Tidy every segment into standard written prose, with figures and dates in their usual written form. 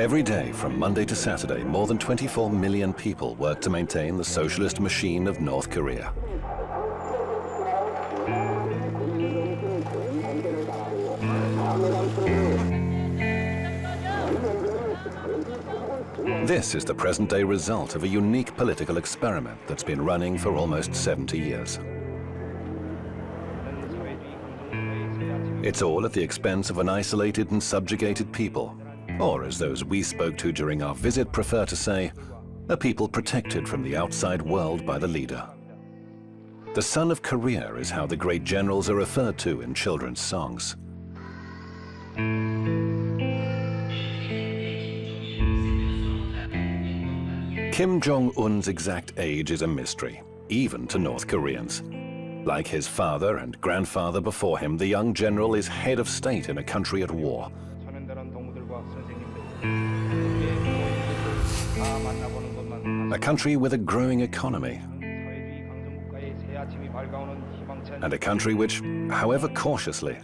Every day, from Monday to Saturday, more than 24 million people work to maintain the socialist machine of North Korea. This is the present-day result of a unique political experiment that's been running for almost 70 years. It's all at the expense of an isolated and subjugated people, or as those we spoke to during our visit prefer to say, a people protected from the outside world by the leader. The Son of Korea is how the great generals are referred to in children's songs. Kim Jong-un's exact age is a mystery, even to North Koreans. Like his father and grandfather before him, the young general is head of state in a country at war. A country with a growing economy. And a country which, however cautiously,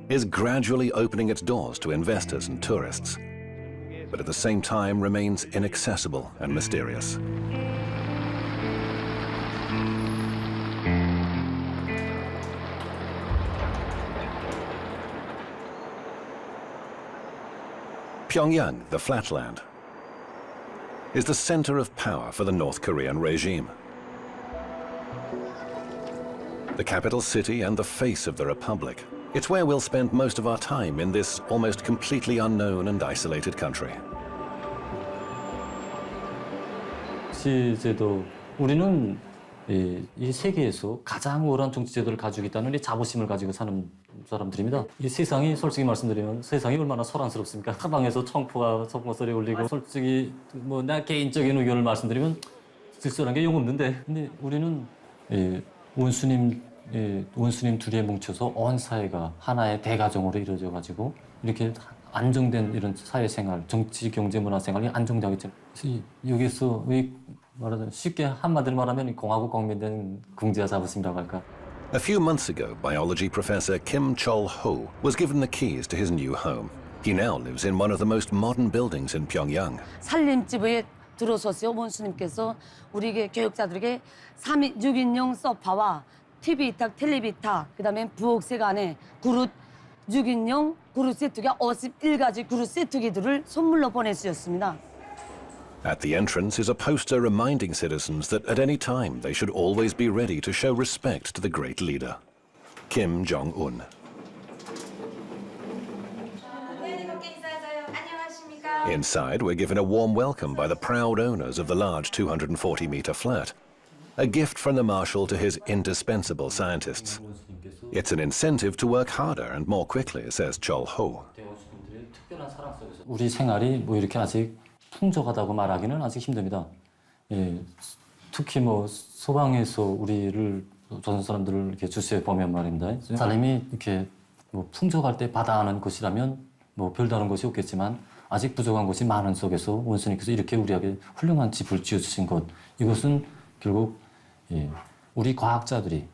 is gradually opening its doors to investors and tourists, but at the same time remains inaccessible and mysterious. Pyongyang, the flatland, is the center of power for the North Korean regime. The capital city and the face of the republic. It's where we'll spend most of our time in this almost completely unknown and isolated country. 정치제도, 우리는 이 세계에서 가장 우월한 정치제도를 가지고 있다는 이 자부심을 가지고 사는 사람들입니다. 이 세상이 솔직히 말씀드리면 세상이 얼마나 소란스럽습니까? 사방에서 청포가 소리 울리고 솔직히 나 개인적인 의견을 말씀드리면 쓸쓸한 게 영 없는데 근데 우리는 원수님 둘이 뭉쳐서 온 사회가 하나의 대가정으로 이루어져 가지고 이렇게 안정된 이런 사회생활, 정치, 경제, 문화생활이 안정되고 있잖아요. 그래서 여기서 말하자면 쉽게 한마디로 말하면 공화국 국민된 긍지와 자부심이라고 할까. A few months ago, biology professor Kim Chol-ho was given the keys to his new home. He now lives in one of the most modern buildings in Pyongyang. 살림집에 들어서세요, 원수님께서 우리 교육자들에게 6인용 소파와 TV 탁, 텔레비 탁, 그다음에 부엌색 안에 그릇 6인용 그릇 세트기가 51가지 그릇 세트기들을 선물로 보내주셨습니다. At the entrance is a poster reminding citizens that at any time they should always be ready to show respect to the great leader, Kim Jong-un. Inside, we're given a warm welcome by the proud owners of the large 240-meter flat, a gift from the marshal to his indispensable scientists. It's an incentive to work harder and more quickly, says Chol-ho. 우리 생활이 이렇게 아직 풍족하다고 말하기는 아직 힘듭니다. 특히 소방에서 우리를 조선 사람들을 이렇게 주시해 보면 말입니다. 사람이 이렇게 풍족할 때 받아하는 것이라면 별다른 것이 없겠지만 아직 부족한 것이 많은 속에서 원수님께서 이렇게 우리에게 훌륭한 집을 지어주신 것, 이것은 결국 우리 과학자들이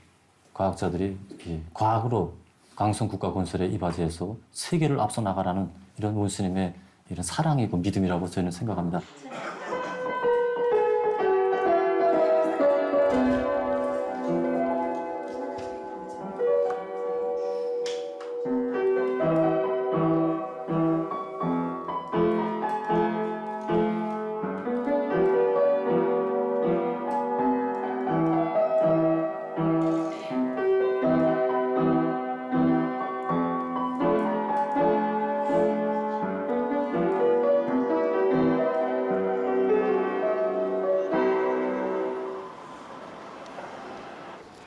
과학으로 강성 국가 건설에 이바지해서 세계를 앞서 나가라는 이런 원수님의 이런 사랑이고 믿음이라고 저는 생각합니다.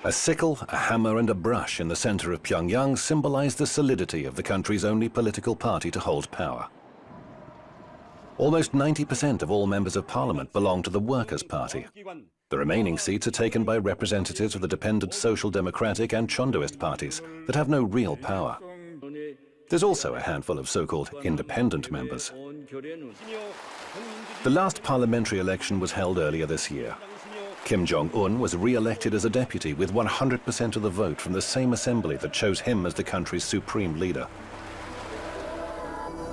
A sickle, a hammer and a brush in the center of Pyongyang symbolize the solidity of the country's only political party to hold power. Almost 90% of all members of parliament belong to the Workers' Party. The remaining seats are taken by representatives of the dependent Social Democratic and Chondoist parties that have no real power. There's also a handful of so-called independent members. The last parliamentary election was held earlier this year. Kim Jong-un was re-elected as a deputy with 100% of the vote from the same assembly that chose him as the country's supreme leader.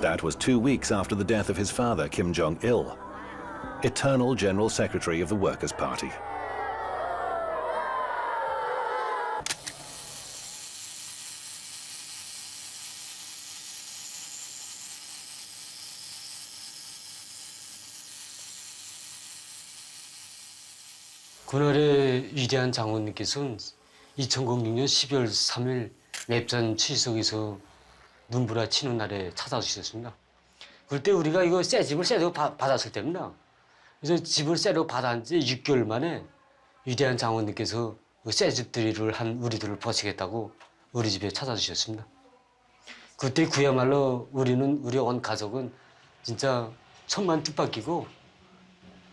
That was 2 weeks after the death of his father, Kim Jong-il, eternal General Secretary of the Workers' Party. 그날의 위대한 장군님께서는 2006년 12월 3일 맵산 취석에서 눈부라치는 날에 찾아주셨습니다. 그때 우리가 이거 새 집을 새로 받았을 때입니다. 그래서 집을 새로 받은 지 6개월 만에 위대한 장군님께서 새 집들이를 한 우리들을 보시겠다고 우리 집에 찾아주셨습니다. 그때 그야말로 우리 온 가족은 진짜 천만 뜻밖이고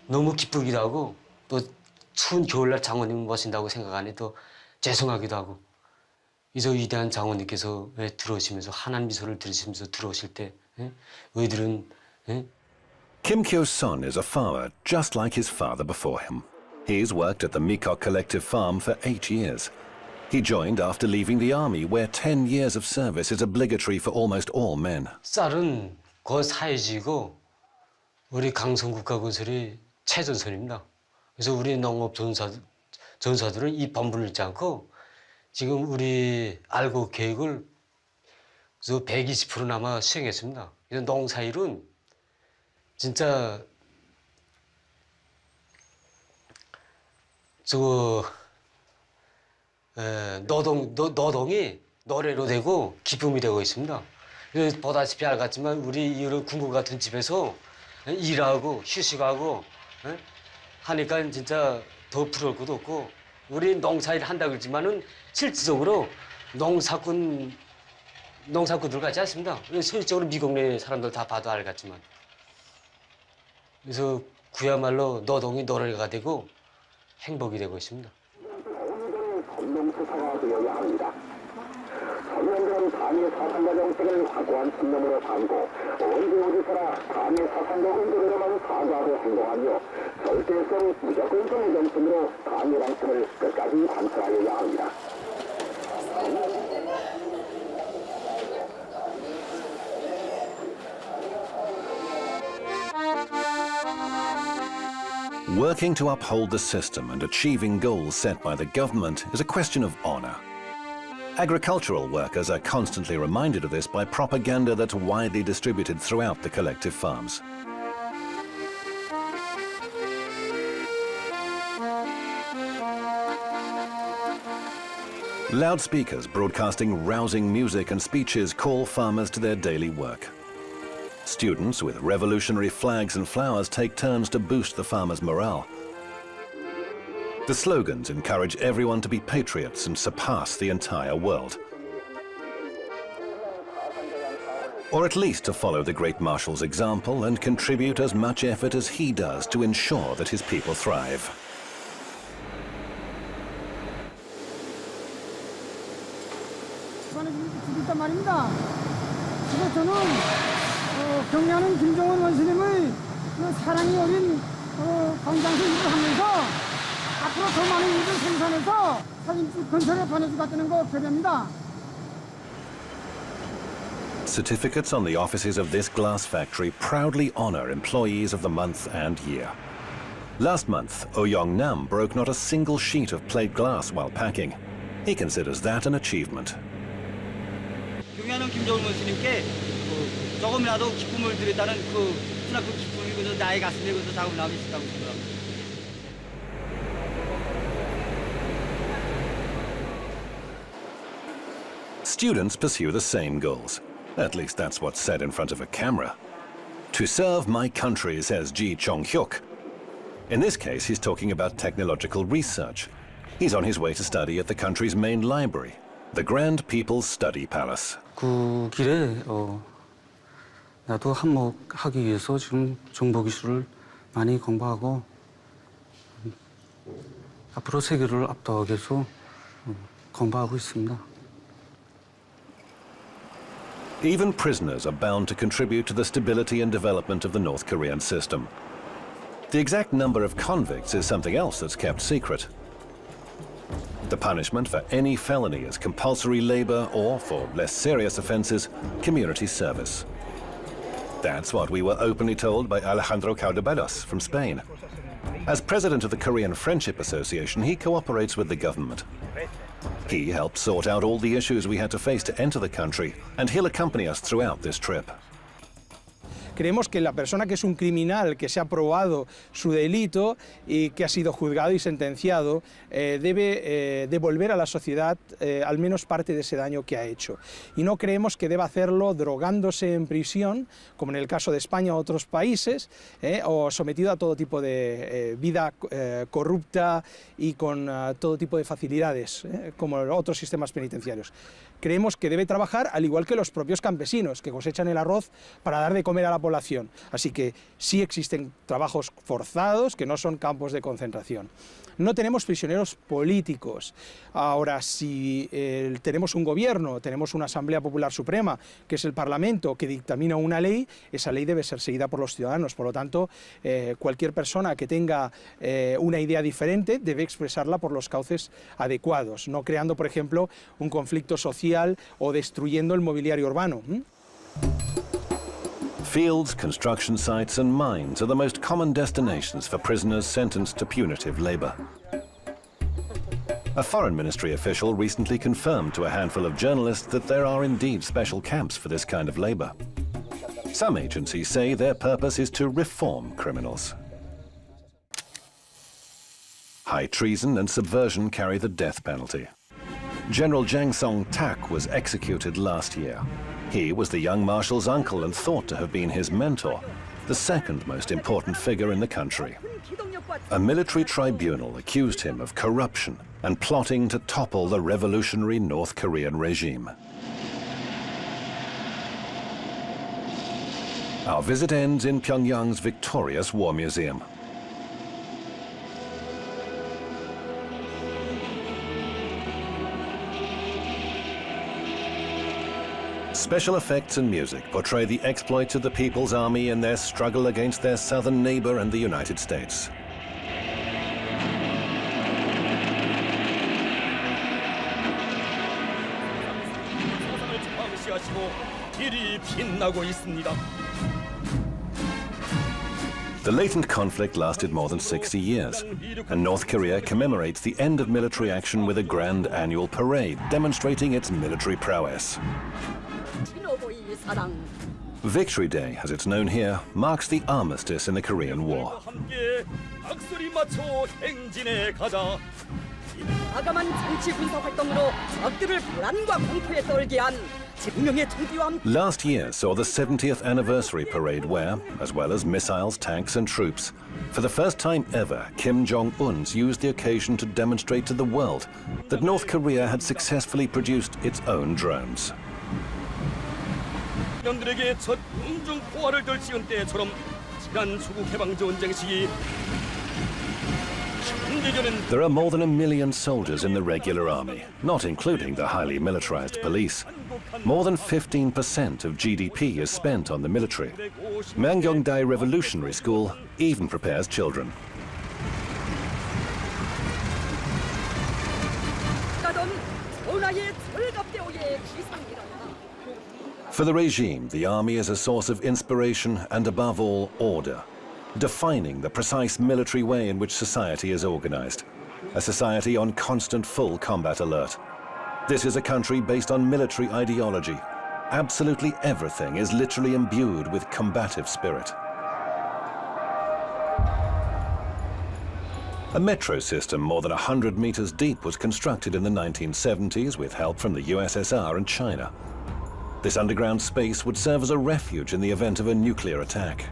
너무 기쁘기도 하고 또 추운 겨울날 장모님을 모신다고 생각하니 또 죄송하기도 하고 이저 위대한 장모님께서 들어오시면서 환한 미소를 들으시면서 들어오실 때 우리들은 Kim Kyo-son is a farmer just like his father before him. He's worked at the Mikok Collective Farm for 8 years. He joined after leaving the army, where 10 years of service is obligatory for almost all men. 쌀은 고사회지고 우리 강성국가건설이 최전선입니다. 그래서 우리 농업 전사들은 이 본분을 잊지 않고 지금 우리 알고 계획을 120%나마 수행했습니다. 그래서 농사일은 진짜 노동이 노래로 되고 기쁨이 되고 있습니다. 그래서 보다시피 알겠지만 우리 이런 군국 같은 집에서 일하고 휴식하고 하니까 진짜 더 부러울 것도 없고 우리 농사일 한다 그러지만은 실질적으로 농사꾼들 같지 않습니다. 실질적으로 미국 내 사람들 다 봐도 알겠지만 그래서 그야말로 노동이 노래가 되고 행복이 되고 있습니다. 공동수사가 되어야 합니다. 서명들은 당의 사상과 정책을 확고한 신념으로 삼고 언제 어디서나 당의 사상과 의도대로만 사과하고 행동하며 절대성 무조건성의 정신으로 당의 방침을 끝까지 관철하여야 합니다. Working to uphold the system and achieving goals set by the government is a question of honor. Agricultural workers are constantly reminded of this by propaganda that's widely distributed throughout the collective farms. Loudspeakers broadcasting rousing music and speeches call farmers to their daily work. Students with revolutionary flags and flowers take turns to boost the farmers' morale. The slogans encourage everyone to be patriots and surpass the entire world. Or at least to follow the great marshal's example and contribute as much effort as he does to ensure that his people thrive. 일단 말입니다. 그래서 저는 경례하는 김정은 원수님의 사랑이 어린 광장에서 일을 하면서 앞으로 더 많은 일을 생산해서 사진집 근처에 보내주겠다는 거 결의합니다. Certificates on the offices of this glass factory proudly honor employees of the month and year. Last month, Oh Young-nam broke not a single sheet of plate glass while packing. He considers that an achievement. 경례하는 김정은 원수님께 조금이라도 기쁨을 드렸다는 그나큰 기쁨이 그저 나의 가슴에 그저 작은 남이 있다고 생각합니다. Students pursue the same goals. At least that's what's said in front of a camera. To serve my country, says Ji Chong-hyuk. In this case, he's talking about technological research. He's on his way to study at the country's main library, the Grand People's Study Palace. 그 길에 나도 한몫하기 위해서 지금 정보기술을 많이 공부하고 앞으로 세계를 압도하기 위해서 공부하고 있습니다. Even prisoners are bound to contribute to the stability and development of the North Korean system. The exact number of convicts is something else that's kept secret. The punishment for any felony is compulsory labor or, for less serious offenses, community service. That's what we were openly told by Alejandro Caldebelos from Spain. As president of the Korean Friendship Association, he cooperates with the government. He helped sort out all the issues we had to face to enter the country, and he'll accompany us throughout this trip. Creemos que la persona que es un criminal, que se ha probado su delito y que ha sido juzgado y sentenciado, debe devolver a la sociedad al menos parte de ese daño que ha hecho. Y no creemos que deba hacerlo drogándose en prisión, como en el caso de España o otros países, o sometido a todo tipo de vida corrupta y con todo tipo de facilidades, como otros sistemas penitenciarios. Creemos que debe trabajar al igual que los propios campesinos, que cosechan el arroz para dar de comer a la población. Así que sí existen trabajos forzados que no son campos de concentración. No tenemos prisioneros políticos. Ahora, si tenemos un gobierno, tenemos una Asamblea Popular Suprema, que es el Parlamento, que dictamina una ley, esa ley debe ser seguida por los ciudadanos. Por lo tanto, cualquier persona que tenga una idea diferente debe expresarla por los cauces adecuados, no creando, por ejemplo, un conflicto social o destruyendo el mobiliario urbano. Fields, construction sites and mines are the most common destinations for prisoners sentenced to punitive labor. A foreign ministry official recently confirmed to a handful of journalists that there are indeed special camps for this kind of labor. Some agencies say their purpose is to reform criminals. High treason and subversion carry the death penalty. General Jang Song-tak was executed last year. He was the young marshal's uncle and thought to have been his mentor, the second most important figure in the country. A military tribunal accused him of corruption and plotting to topple the revolutionary North Korean regime. Our visit ends in Pyongyang's victorious War Museum. Special effects and music portray the exploits of the People's Army in their struggle against their southern neighbor and the United States. The latent conflict lasted more than 60 years, and North Korea commemorates the end of military action with a grand annual parade demonstrating its military prowess. Victory Day, as it's known here, marks the armistice in the Korean War. Last year saw the 70th anniversary parade where, as well as missiles, tanks and troops, for the first time ever, Kim Jong-un used the occasion to demonstrate to the world that North Korea had successfully produced its own drones. There are more than 1 million soldiers in the regular army, not including the highly militarized police. More than 15% of GDP is spent on the military. Mangyongdae Revolutionary School even prepares children. For the regime, the army is a source of inspiration and, above all, order, defining the precise military way in which society is organized, a society on constant full combat alert. This is a country based on military ideology. Absolutely everything is literally imbued with combative spirit. A metro system more than 100 meters deep was constructed in the 1970s with help from the USSR and China. This underground space would serve as a refuge in the event of a nuclear attack.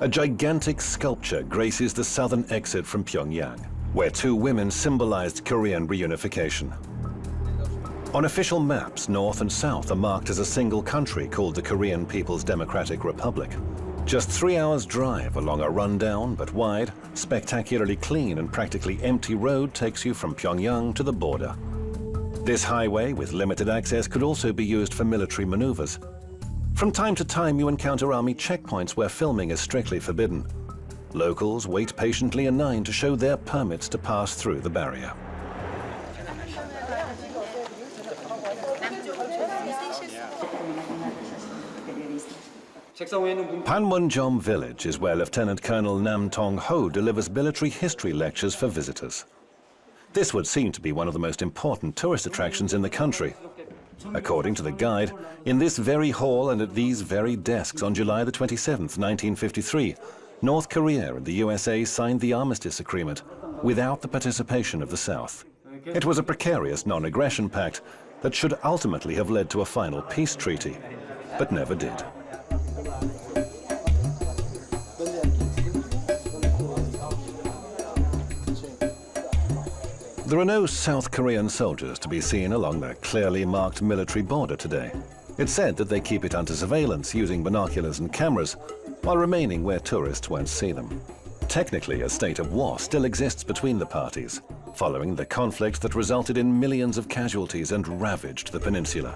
A gigantic sculpture graces the southern exit from Pyongyang, where two women symbolized Korean reunification. On official maps, North and South are marked as a single country called the Korean People's Democratic Republic. Just 3 hours' drive along a rundown but wide, spectacularly clean and practically empty road takes you from Pyongyang to the border. This highway with limited access could also be used for military maneuvers. From time to time you encounter army checkpoints where filming is strictly forbidden. Locals wait patiently in line to show their permits to pass through the barrier. Panmunjom village is where Lieutenant Colonel Nam Tong Ho delivers military history lectures for visitors. This would seem to be one of the most important tourist attractions in the country. According to the guide, in this very hall and at these very desks on July the 27th, 1953, North Korea and the USA signed the Armistice Agreement without the participation of the South. It was a precarious non-aggression pact that should ultimately have led to a final peace treaty, but never did. There are no South Korean soldiers to be seen along the clearly marked military border today. It's said that they keep it under surveillance using binoculars and cameras, while remaining where tourists won't see them. Technically, a state of war still exists between the parties, following the conflict that resulted in millions of casualties and ravaged the peninsula.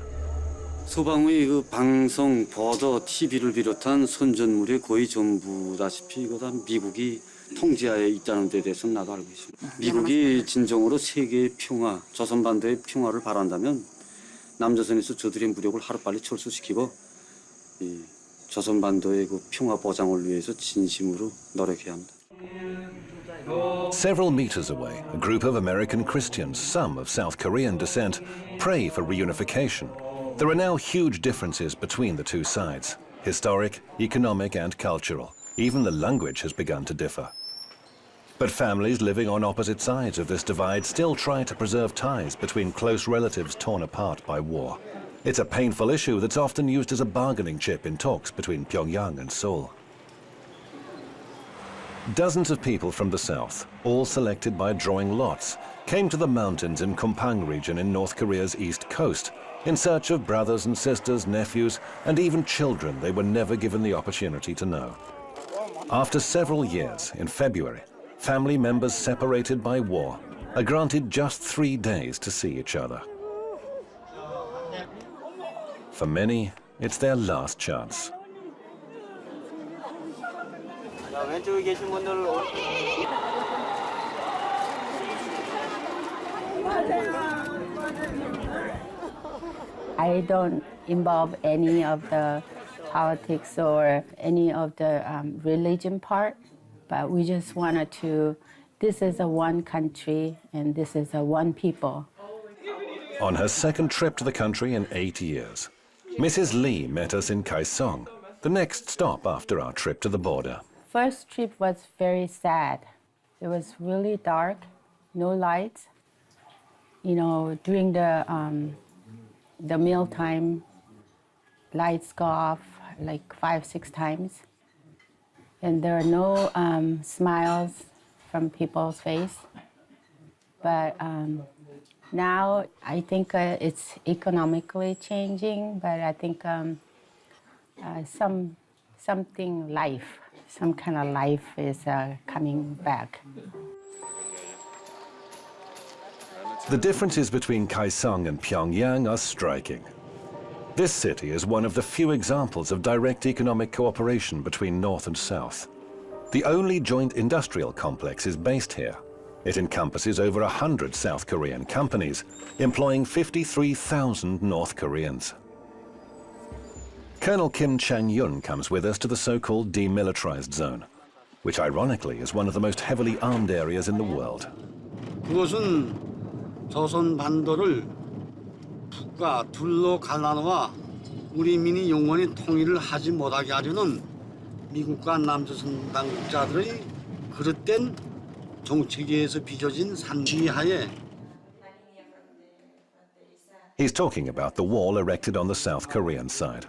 소방의 그 방송, 버더, TV를 비롯한 선전물의 거의 전부다시피 이거 다 미국이 통제하에 있다는 데 대해서는 나도 알고 있습니다. 미국이 진정으로 세계의 평화, 조선반도의 평화를 바란다면 남조선에서 저들의 무력을 하루빨리 철수시키고 이 조선반도의 그 평화 보장을 위해서 진심으로 노력해야 합니다. Several meters away, a group of American Christians, some of South Korean descent, pray for reunification. There are now huge differences between the two sides, historic, economic, and cultural. Even the language has begun to differ. But families living on opposite sides of this divide still try to preserve ties between close relatives torn apart by war. It's a painful issue that's often used as a bargaining chip in talks between Pyongyang and Seoul. Dozens of people from the south, all selected by drawing lots, came to the mountains in Kumpang region in North Korea's east coast in search of brothers and sisters, nephews, and even children they were never given the opportunity to know. After several years, in February, family members separated by war are granted just 3 days to see each other. For many, it's their last chance. 왼쪽에 계신 분들 I don't involve any of the politics or any of the religion part, but we just wanted to, this is a one country and this is a one people. On her second trip to the country in 8 years, Mrs. Lee met us in Kaesong, the next stop after our trip to the border. First trip was very sad. It was really dark, no lights. You know, during the mealtime, lights go off like 5-6 times. And there are no smiles from people's face. But now I think it's economically changing, but I think some kind of life is coming back. The differences between Kaesong and Pyongyang are striking. This city is one of the few examples of direct economic cooperation between North and South. The only joint industrial complex is based here. It encompasses over 100 South Korean companies, employing 53,000 North Koreans. Colonel Kim Chang-yun comes with us to the so-called demilitarized zone, which ironically is one of the most heavily armed areas in the world. 그것은 조선 반도를 북과 둘로 갈라놓아 우리 민이 영원히 통일을 하지 못하게 하려는 미국과 남조선 당국자들의 그릇된 정책에서 빚어진 산지하에. He's talking about the wall erected on the South Korean side.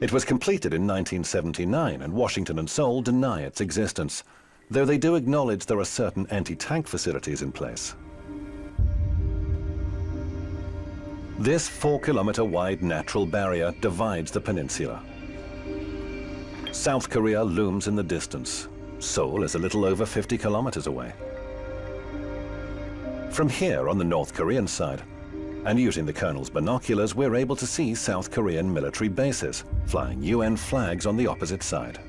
It was completed in 1979, and Washington and Seoul deny its existence, though they do acknowledge there are certain anti-tank facilities in place. This 4-kilometer-wide natural barrier divides the peninsula. South Korea looms in the distance. Seoul is a little over 50 kilometers away. From here on the North Korean side, and using the colonel's binoculars, we're able to see South Korean military bases, flying UN flags on the opposite side.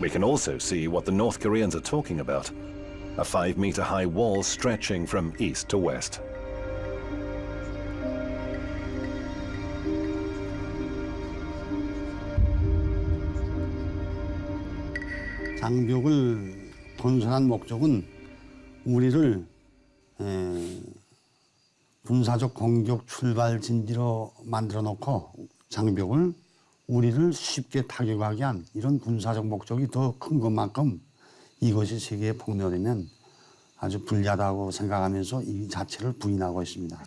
We can also see what the North Koreans are talking about, a 5-meter-high wall stretching from east to west. 장벽을 건설한 목적은 우리를 군사적 공격 출발 진지로 만들어 놓고 장벽을 우리를 쉽게 타격하게 한 이런 군사적 목적이 더 큰 것만큼 이것이 세계에 폭로되면 아주 불리하다고 생각하면서 이 자체를 부인하고 있습니다.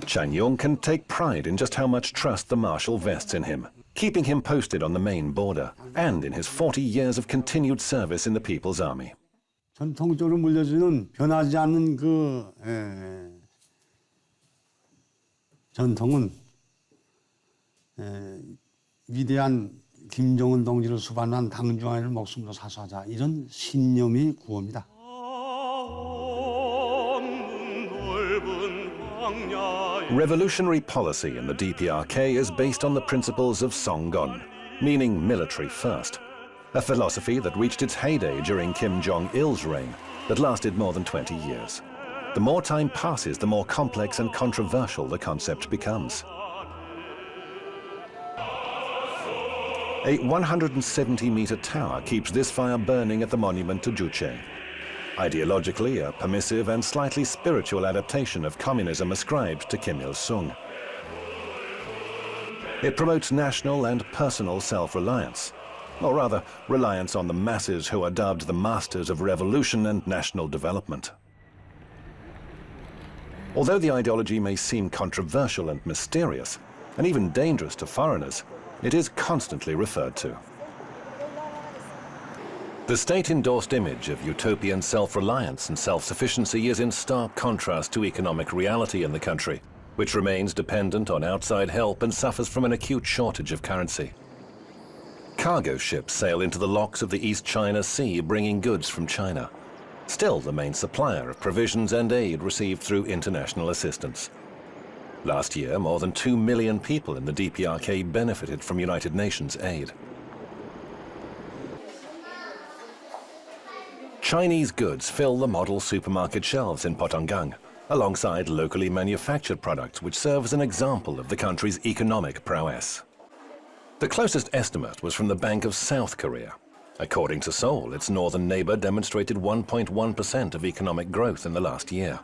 Chang Yong can take pride in just how much trust the Marshal vests in him, keeping him posted on the main border and in his 40 years of continued service in the People's Army. 전통적으로 물려주는 변하지 않는 전통은 위대한 김정은 동지를 수반한 당중앙을 목숨으로 사수하자 이런 신념이 구호입니다. Revolutionary policy in the DPRK is based on the principles of Songgon, meaning military first, a philosophy that reached its heyday during Kim Jong-il's reign that lasted more than 20 years. The more time passes, the more complex and controversial the concept becomes. A 170-meter tower keeps this fire burning at the monument to Juche. Ideologically, a permissive and slightly spiritual adaptation of communism ascribed to Kim Il-sung. It promotes national and personal self-reliance, or rather, reliance on the masses who are dubbed the masters of revolution and national development. Although the ideology may seem controversial and mysterious, and even dangerous to foreigners, it is constantly referred to. The state-endorsed image of utopian self-reliance and self-sufficiency is in stark contrast to economic reality in the country, which remains dependent on outside help and suffers from an acute shortage of currency. Cargo ships sail into the locks of the East China Sea, bringing goods from China, still the main supplier of provisions and aid received through international assistance. Last year, more than 2 million people in the DPRK benefited from United Nations aid. Chinese goods fill the model supermarket shelves in Potonggang, alongside locally manufactured products which serve as an example of the country's economic prowess. The closest estimate was from the Bank of South Korea. According to Seoul, its northern neighbor demonstrated 1.1% of economic growth in the last year.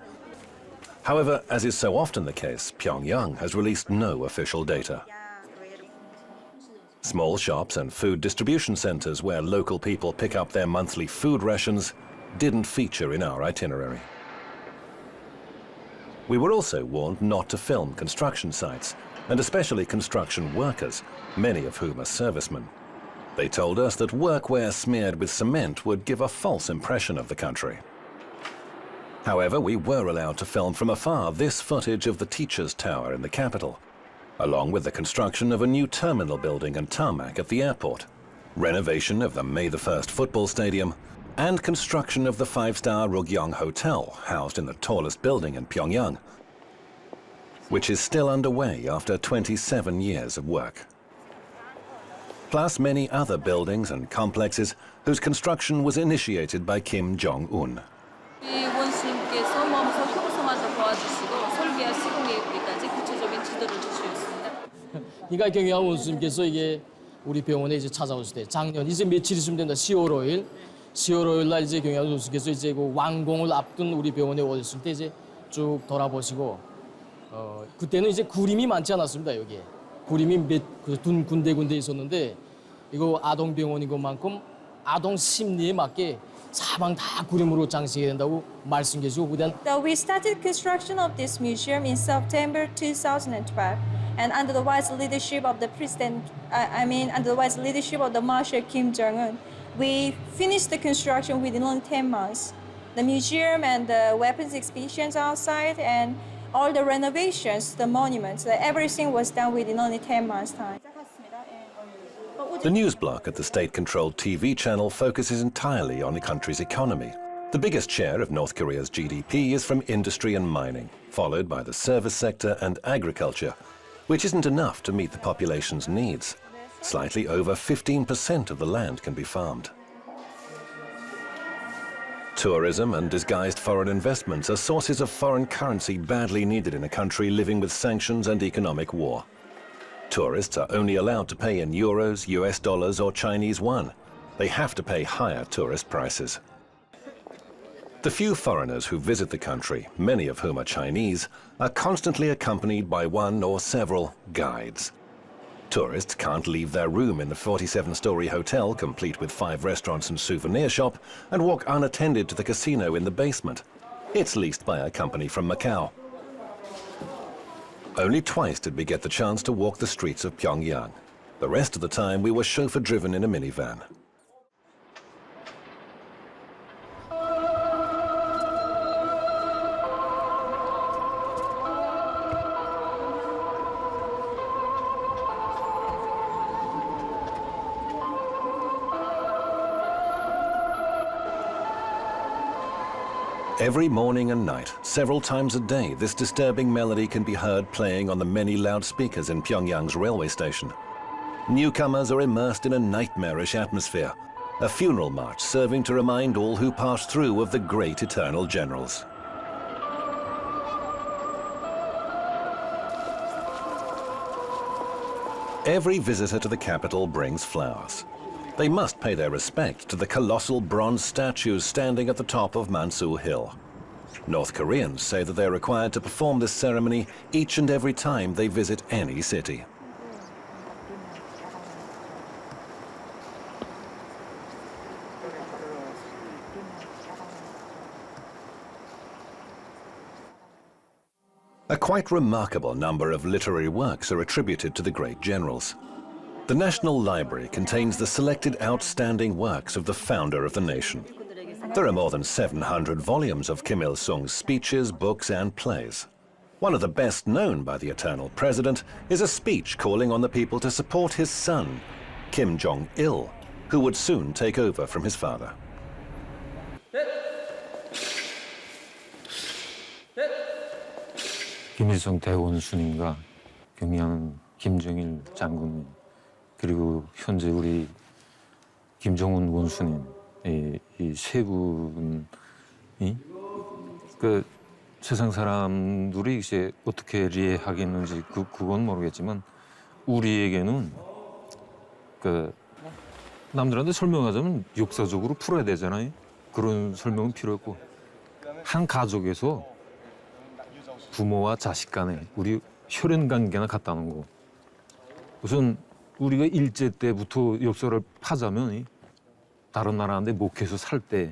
However, as is so often the case, Pyongyang has released no official data. Small shops and food distribution centers where local people pick up their monthly food rations didn't feature in our itinerary. We were also warned not to film construction sites, and especially construction workers, many of whom are servicemen. They told us that workwear smeared with cement would give a false impression of the country. However, we were allowed to film from afar this footage of the Teachers' Tower in the capital, along with the construction of a new terminal building and tarmac at the airport, renovation of the May the 1st football stadium, and construction of the 5-star Rugyong Hotel, housed in the tallest building in Pyongyang, which is still underway after 27 years of work. Plus many other buildings and complexes whose construction was initiated by Kim Jong-un. 원수님께서 먼저 협소마저 도와주시고 설계와 시공계획까지 구체적인 지도를 주시었습니다. 그러니까 경영 원수님께서 이게 우리 병원에 이제 찾아오실 때 작년 이제 며칠 있으면 된다. 10월 5일 날 이제 경영 원수님께서 이제 그 완공을 앞둔 우리 병원에 오셨을 때 이제 쭉 돌아보시고 그때는 이제 구림이 많지 않았습니다. 여기에 구림이 몇 군데 있었는데 이거 아동 병원인 것만큼 아동 심리에 맞게 사방 다 구림으로 장식해야 된다고 말씀해 주시고 그다음 So we started construction of this museum in September 2012 and under the wise leadership of the under the wise leadership of the Marshal Kim Jong-un, we finished the construction within only 10 months. The museum and the weapons exhibitions outside and all the renovations, the monuments, everything was done within only 10 months' time. The news block at the state-controlled TV channel focuses entirely on the country's economy. The biggest share of North Korea's GDP is from industry and mining, followed by the service sector and agriculture, which isn't enough to meet the population's needs. Slightly over 15% of the land can be farmed. Tourism and disguised foreign investments are sources of foreign currency badly needed in a country living with sanctions and economic war. Tourists are only allowed to pay in euros, US dollars or Chinese yuan, they have to pay higher tourist prices. The few foreigners who visit the country, many of whom are Chinese, are constantly accompanied by one or several guides. Tourists can't leave their room in the 47-story hotel, complete with 5 restaurants and souvenir shop, and walk unattended to the casino in the basement. It's leased by a company from Macau. Only twice did we get the chance to walk the streets of Pyongyang. The rest of the time we were chauffeur-driven in a minivan. Every morning and night, several times a day, this disturbing melody can be heard playing on the many loudspeakers in Pyongyang's railway station. Newcomers are immersed in a nightmarish atmosphere, a funeral march serving to remind all who pass through of the great eternal generals. Every visitor to the capital brings flowers. They must pay their respect to the colossal bronze statues standing at the top of Mansu Hill. North Koreans say that they're required to perform this ceremony each and every time they visit any city. A quite remarkable number of literary works are attributed to the great generals. The National Library contains the selected outstanding works of the founder of the nation. There are more than 700 volumes of Kim Il-sung's speeches, books, and plays. One of the best known by the eternal president is a speech calling on the people to support his son, Kim Jong-il, who would soon take over from his father. 김일성 대원수님과 경의하는 김정일 장군님, 그리고 현재 우리 김정은 원수님, 이 세 분이 그 세상 사람들이 이제 어떻게 이해하겠는지 그건 모르겠지만 우리에게는 그 남들한테 설명하자면 역사적으로 풀어야 되잖아요. 그런 설명은 필요 없고 한 가족에서 부모와 자식 간에 우리 혈연 관계나 같다는 거. 우선 우리가 일제 때부터 역사를 파자면 다른 나라한테 목해서 살 때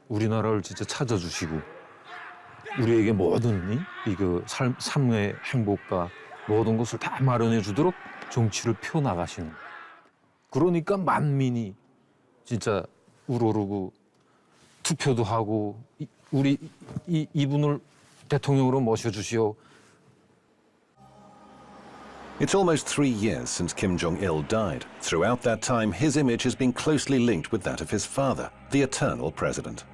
우리나라를 진짜 찾아주시고 우리에게 모든 이거 삶의 행복과 모든 것을 다 마련해 주도록 정치를 펴 나가시는. 그러니까 만민이 진짜 우러르고 투표도 하고 우리 이분을 대통령으로 모셔주시오. It's almost 3 years since Kim Jong-il died. Throughout that time, his image has been closely linked with that of his father, the eternal president.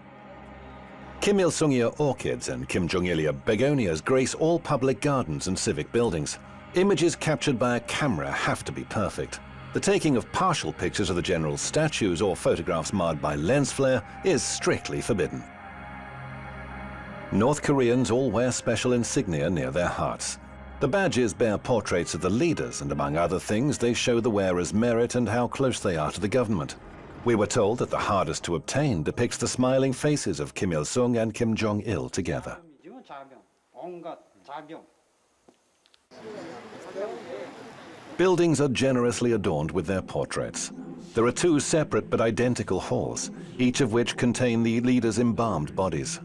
Kim Il-sungia orchids and Kim Jong-ilia begonias grace all public gardens and civic buildings. Images captured by a camera have to be perfect. The taking of partial pictures of the general's statues or photographs marred by lens flare is strictly forbidden. North Koreans all wear special insignia near their hearts. The badges bear portraits of the leaders, and among other things, they show the wearer's merit and how close they are to the government. We were told that the hardest to obtain depicts the smiling faces of Kim Il-sung and Kim Jong-il together. Buildings are generously adorned with their portraits. There are 2 separate but identical halls, each of which contain the leaders' embalmed bodies.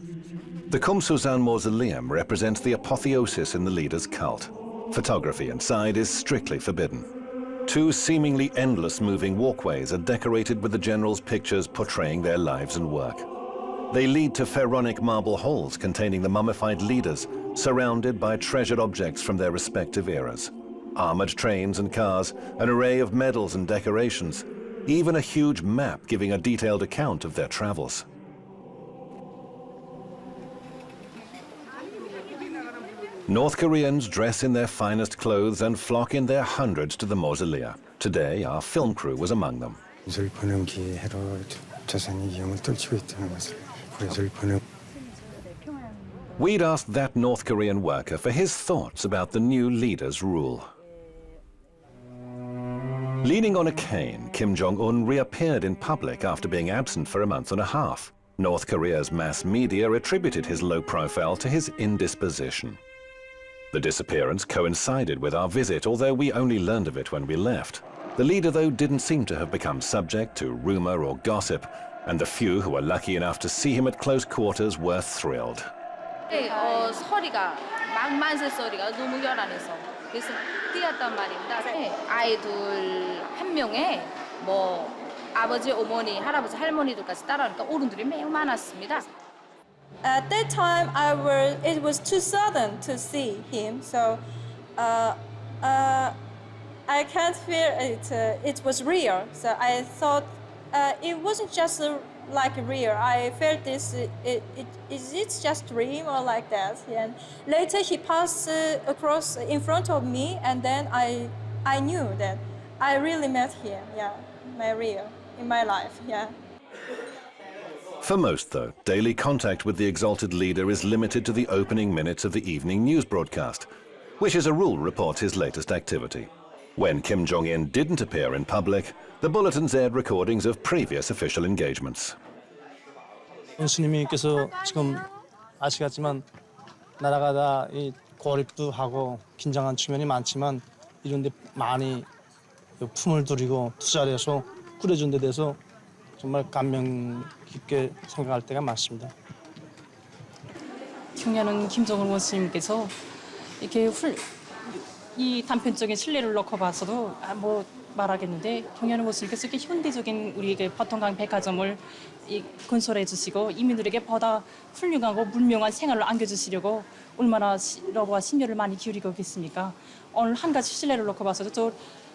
The Kumsusan Mausoleum represents the apotheosis in the leader's cult. Photography inside is strictly forbidden. 2 seemingly endless moving walkways are decorated with the generals' pictures portraying their lives and work. They lead to pharaonic marble halls containing the mummified leaders, surrounded by treasured objects from their respective eras. Armored trains and cars, an array of medals and decorations, even a huge map giving a detailed account of their travels. North Koreans dress in their finest clothes and flock in their hundreds to the mausolea. Today, our film crew was among them. We'd asked that North Korean worker for his thoughts about the new leader's rule. Leaning on a cane, Kim Jong-un reappeared in public after being absent for a month and a half. North Korea's mass media attributed his low profile to his indisposition. The disappearance coincided with our visit, although we only learned of it when we left. The leader, though, didn't seem to have become subject to rumor or gossip, and the few who were lucky enough to see him at close quarters were thrilled. 소리가 만세 소리가 너무 요란해서 그래서 뛰었단 말입니다. 아이들 한 명에 뭐 아버지, 어머니, 할아버지, 할머니들까지 따라오니까 어른들이 매우 많았습니다. At that time, it was too sudden to see him, so I can't feel it. It was real, so I thought it wasn't just like real. I felt this. Is it just dream or like that? And later he passed across in front of me, and then I knew that I really met him. Yeah, my real in my life. Yeah. For most, though, daily contact with the exalted leader is limited to the opening minutes of the evening news broadcast, which as a rule reports his latest activity. When Kim Jong-un didn't appear in public, the bulletins aired recordings of previous official engagements. 원수님께서 지금 아시겠지만 나라가 다 고립도 하고 긴장한 측면이 많지만 이런 데 많이 품을 들이고 투자를 해서 꾸려준 데 대해서 정말 감명 깊게 생각할 때가 많습니다. 경야는 김정은 원수님께서 이렇게 이 단편적인 신뢰를 놓고 봐서도 뭐 말하겠는데 경야는 원수님께서 이렇게 현대적인 우리에게 바통강 백화점을 건설해 주시고 이민들에게 보다 훌륭하고 문명한 생활을 안겨주시려고 얼마나 러브와 신뢰를 많이 기울이고 계십니까? 오늘 한 가지 신뢰를 놓고 봐서도 저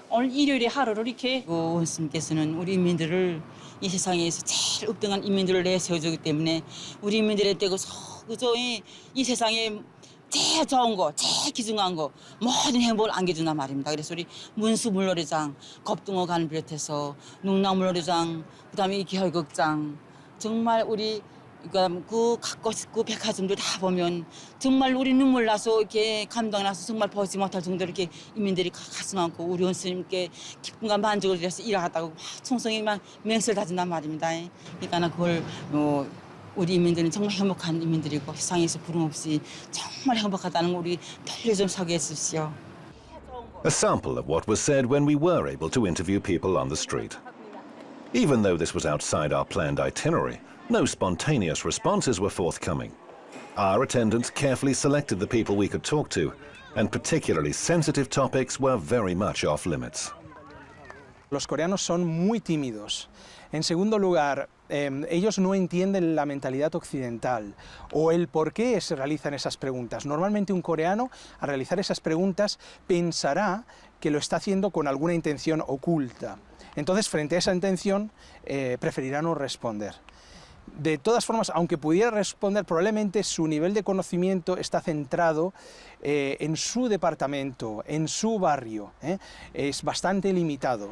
오늘 일요일에 하루를 이렇게 원수님께서는 우리 인민들을 이 세상에서 제일 읍등한 인민들을 내세워주기 때문에 우리 인민들에 떼고 그저 이 세상에 제일 좋은 거, 제일 귀중한 거 모든 행복을 안겨주나 말입니다. 그래서 우리 문수물놀이장, 겁등어관을 비롯해서 농락물놀이장, 그다음에 이 기혈극장 정말 우리 그 백화점들 다 보면 정말 우리 눈물 나서 이렇게 감동 나서 정말 보지 못할 정도로 이렇게 인민들이 가슴 안고 우리 원수님께 기쁨과 만족을 위해서 일하겠다고 충성이만 맹세를 다진단 말입니다. 그러니까 그걸 우리 인민들은 정말 행복한 인민들이고 세상에서 부름 없이 정말 행복하다는 거 우리 널리 좀 소개해 주십시오. A sample of what was said when we were able to interview people on the street. Even though this was outside our planned itinerary, no spontaneous responses were forthcoming. Our attendants carefully selected the people we could talk to, and particularly sensitive topics were very much off limits. Los coreanos son muy tímidos. En segundo lugar, ellos no entienden la mentalidad occidental o el por qué se realizan esas preguntas. Normalmente un coreano, al realizar esas preguntas, pensará que lo está haciendo con alguna intención oculta. Entonces, frente a esa intención, preferirá no responder. De todas formas, aunque pudiera responder, probablemente su nivel de conocimiento está centrado en su departamento, en su barrio. Es bastante limitado.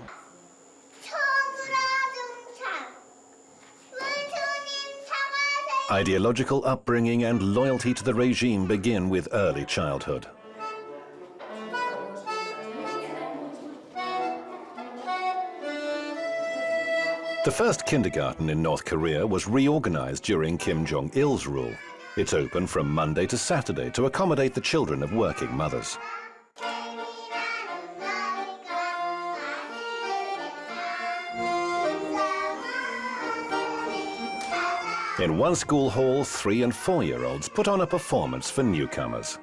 Ideological upbringing and loyalty to the regime begin with early childhood. The first kindergarten in North Korea was reorganized during Kim Jong-il's rule. It's open from Monday to Saturday to accommodate the children of working mothers. In one school hall, 3- and 4-year-olds put on a performance for newcomers.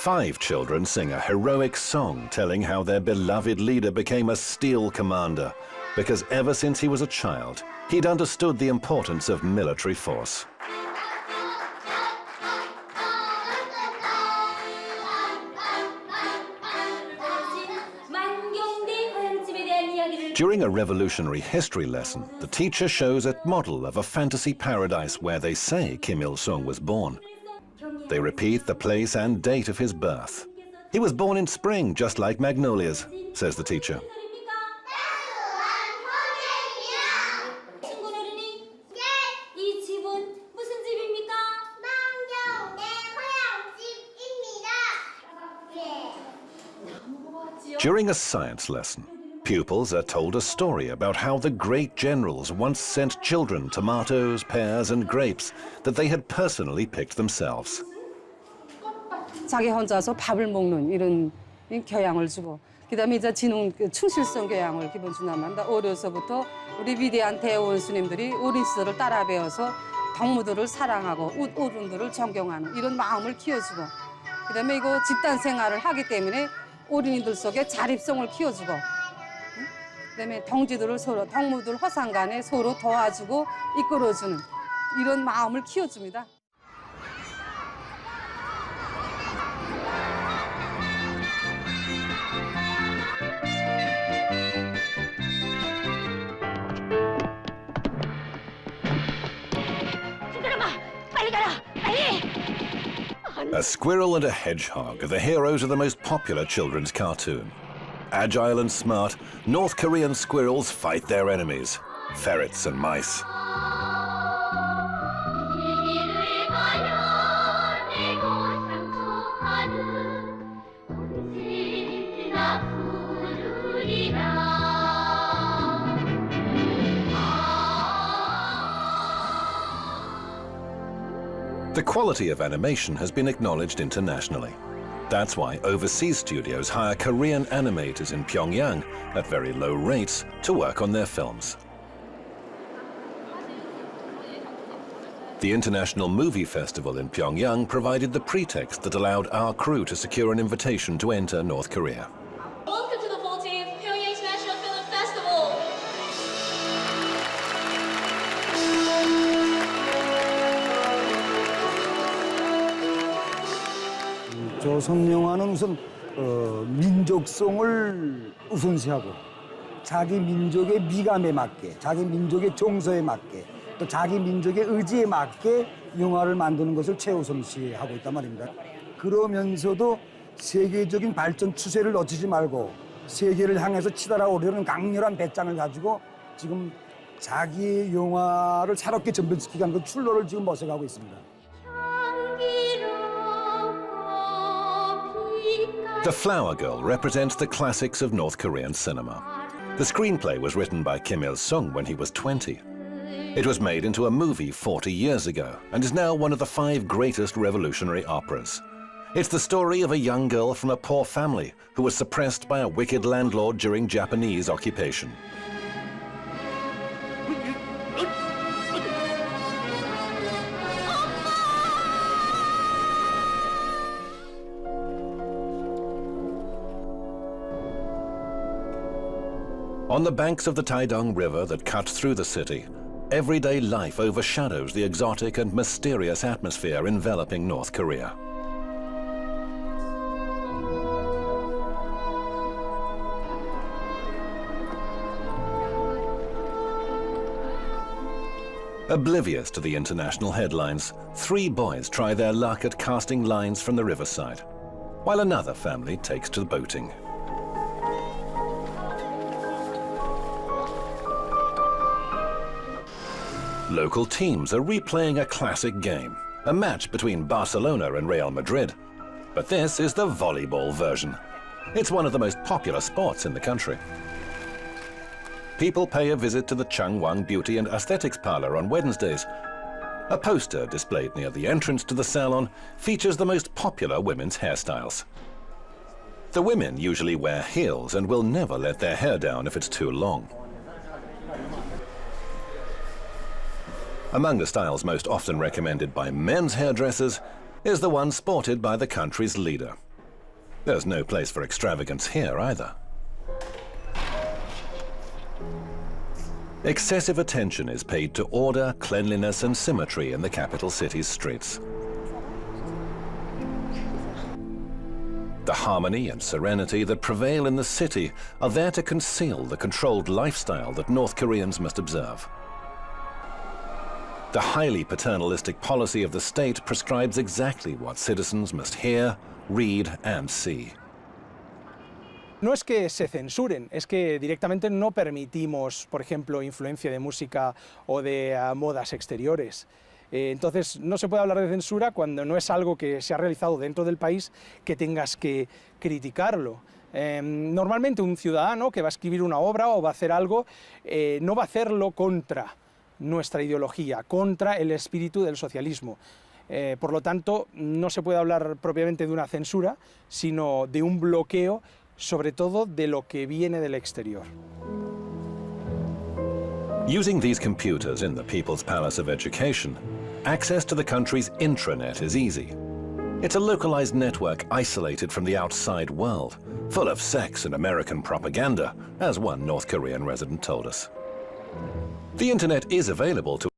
Five children sing a heroic song telling how their beloved leader became a steel commander because ever since he was a child, he'd understood the importance of military force. 만경대 화양집에 대한 이야기를 During a revolutionary history lesson, the teacher shows a model of a fantasy paradise where they say Kim Il-sung was born. They repeat the place and date of his birth. He was born in spring, just like magnolias, says the teacher. During a science lesson, pupils are told a story about how the great generals once sent children tomatoes, pears, and grapes that they had personally picked themselves. 자기 혼자서 밥을 먹는 이런 교양을 주고, 그다음에 이제 지능 충실성 교양을 기본 준답니다. 어려서부터 우리 위대한 대원수님들이 어린 시절을 따라 배워서 동무들을 사랑하고 어른들을 존경하는 이런 마음을 키워주고, 그다음에 이거 집단 생활을 하기 때문에 어린이들 속에 자립성을 키워주고, 그다음에 동지들을 서로 동무들 화상간에 서로 도와주고 이끌어주는 이런 마음을 키워줍니다. A squirrel and a hedgehog are the heroes of the most popular children's cartoon. Agile and smart, North Korean squirrels fight their enemies, ferrets and mice. The quality of animation has been acknowledged internationally. That's why overseas studios hire Korean animators in Pyongyang at very low rates to work on their films. The International Movie Festival in Pyongyang provided the pretext that allowed our crew to secure an invitation to enter North Korea. Welcome to the 14th Pyongyang International Film Festival. 조선 영화는 우선 민족성을 우선시하고 자기 민족의 미감에 맞게, 자기 민족의 정서에 맞게, 또 자기 민족의 의지에 맞게 영화를 만드는 것을 최우선시하고 있단 말입니다. 그러면서도 세계적인 발전 추세를 놓치지 말고 세계를 향해서 치달아오려는 강렬한 배짱을 가지고 지금 자기 영화를 새롭게 전변시키기 위한 그 출로를 지금 모색하고 있습니다. The Flower Girl represents the classics of North Korean cinema. The screenplay was written by Kim Il-sung when he was 20. It was made into a movie 40 years ago and is now one of the 5 greatest revolutionary operas. It's the story of a young girl from a poor family who was suppressed by a wicked landlord during Japanese occupation. On the banks of the Taedong River that cuts through the city, everyday life overshadows the exotic and mysterious atmosphere enveloping North Korea. Oblivious to the international headlines, 3 boys try their luck at casting lines from the riverside, while another family takes to boating. Local teams are replaying a classic game, a match between Barcelona and Real Madrid. But this is the volleyball version. It's one of the most popular sports in the country. People pay a visit to the Changwon Beauty and Aesthetics Parlor on Wednesdays. A poster displayed near the entrance to the salon features the most popular women's hairstyles. The women usually wear heels and will never let their hair down if it's too long. Among the styles most often recommended by men's hairdressers is the one sported by the country's leader. There's no place for extravagance here either. Excessive attention is paid to order, cleanliness and symmetry in the capital city's streets. The harmony and serenity that prevail in the city are there to conceal the controlled lifestyle that North Koreans must observe. The highly paternalistic policy of the state prescribes exactly what citizens must hear, read, and see. No es que se censuren, es que directamente no permitimos, por ejemplo, influencia de música o de modas exteriores. Entonces, no se puede hablar de censura cuando no es algo que se ha realizado dentro del país que tengas que criticarlo. Normalmente un ciudadano que va a escribir una obra o va a hacer algo, no va a hacerlo contra nuestra ideología, contra el espíritu del socialismo. Por lo tanto, no se puede hablar propiamente de una censura, sino de un bloqueo, sobre todo de lo que viene del exterior. Using these computers in the People's Palace of Education, access to the country's intranet is easy. It's a localized network isolated from the outside world, full of sex and American propaganda, as one North Korean resident told us. The internet is available to